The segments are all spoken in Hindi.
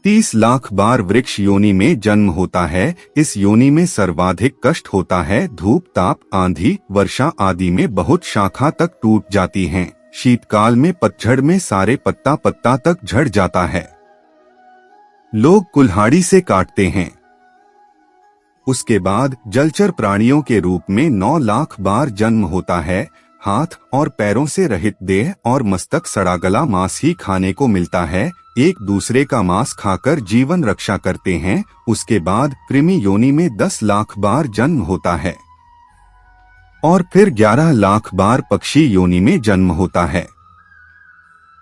30 लाख बार वृक्ष योनि में जन्म होता है। इस योनि में सर्वाधिक कष्ट होता है। धूप, ताप, आंधी, वर्षा आदि में बहुत शाखा तक टूट जाती हैं। शीतकाल में पतझड़ में सारे पत्ता पत्ता तक झड़ जाता है। लोग कुल्हाड़ी से काटते हैं। उसके बाद जलचर प्राणियों के रूप में 9 लाख बार जन्म होता है। हाथ और पैरों से रहित देह और मस्तक सड़ा गला मांस ही खाने को मिलता है। एक दूसरे का मांस खाकर जीवन रक्षा करते हैं। उसके बाद कृमि योनि में 10 लाख बार जन्म होता है और फिर 11 लाख बार पक्षी योनि में जन्म होता है।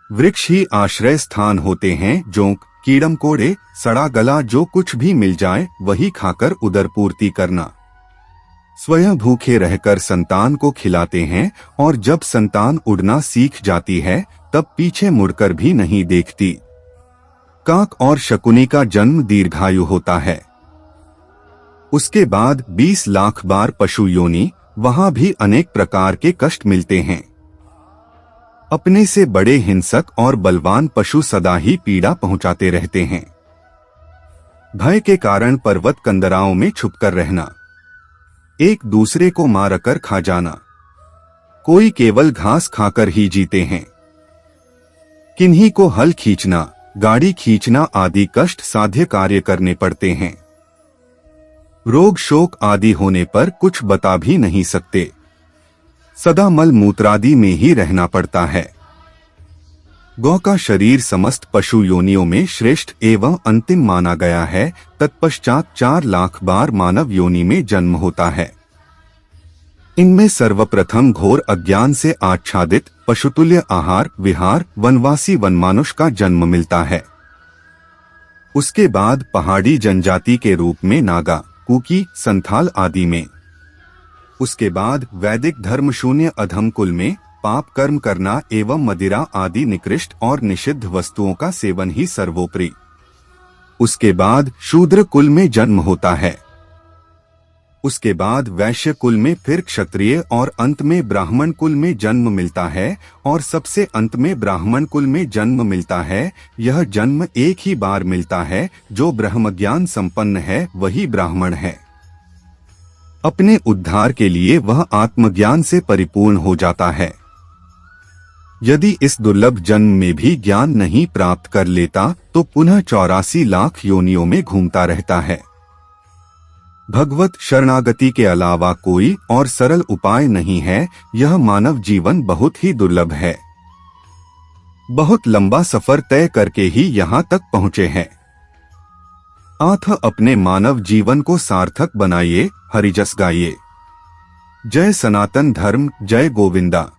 वृक्ष ही आश्रय स्थान होते हैं। जोंक, कीड़म कोड़े, सड़ा गला जो कुछ भी मिल जाए वही खाकर उदरपूर्ति करना। स्वयं भूखे रहकर संतान को खिलाते हैं और जब संतान उड़ना सीख जाती है तब पीछे मुड़कर भी नहीं देखती। काक और शकुनी का जन्म दीर्घायु होता है। उसके बाद 20 लाख बार पशु योनि, वहां भी अनेक प्रकार के कष्ट मिलते हैं। अपने से बड़े हिंसक और बलवान पशु सदा ही पीड़ा पहुंचाते रहते हैं। भय के कारण पर्वत कंदराओं में छुपकर रहना, एक दूसरे को मारकर खा जाना, कोई केवल घास खाकर ही जीते हैं। किन्हीं को हल खींचना, गाड़ी खींचना आदि कष्ट साध्य कार्य करने पड़ते हैं। रोग शोक आदि होने पर कुछ बता भी नहीं सकते। सदा मल मूत्रादि में ही रहना पड़ता है। गौ का शरीर समस्त पशु योनियों में श्रेष्ठ एवं अंतिम माना गया है। तत्पश्चात 4 लाख बार मानव योनि में जन्म होता है। इनमें सर्वप्रथम घोर अज्ञान से आच्छादित पशुतुल्य आहार विहार वनवासी वनमानुष का जन्म मिलता है। उसके बाद पहाड़ी जनजाति के रूप में नागा, कुकी, संथाल आदि में। उसके बाद वैदिक धर्म शून्य अधम कुल में पाप कर्म करना एवं मदिरा आदि निकृष्ट और निषिद्ध वस्तुओं का सेवन ही सर्वोपरि। उसके बाद शूद्र कुल में जन्म होता है। उसके बाद वैश्य कुल में फिर क्षत्रिय और अंत में ब्राह्मण कुल में जन्म मिलता है और सबसे अंत में ब्राह्मण कुल में जन्म मिलता है। यह जन्म एक ही बार मिलता है। जो ब्रह्मज्ञान संपन्न है वही ब्राह्मण है। अपने उद्धार के लिए वह आत्मज्ञान से परिपूर्ण हो जाता है। यदि इस दुर्लभ जन्म में भी ज्ञान नहीं प्राप्त कर लेता तो पुनः 84 लाख योनियों में घूमता रहता है। भगवत शरणागति के अलावा कोई और सरल उपाय नहीं है। यह मानव जीवन बहुत ही दुर्लभ है। बहुत लंबा सफर तय करके ही यहाँ तक पहुँचे हैं। आथ अपने मानव जीवन को सार्थक बनाइए, हरिजस गाइए। जय सनातन धर्म, जय गोविंदा।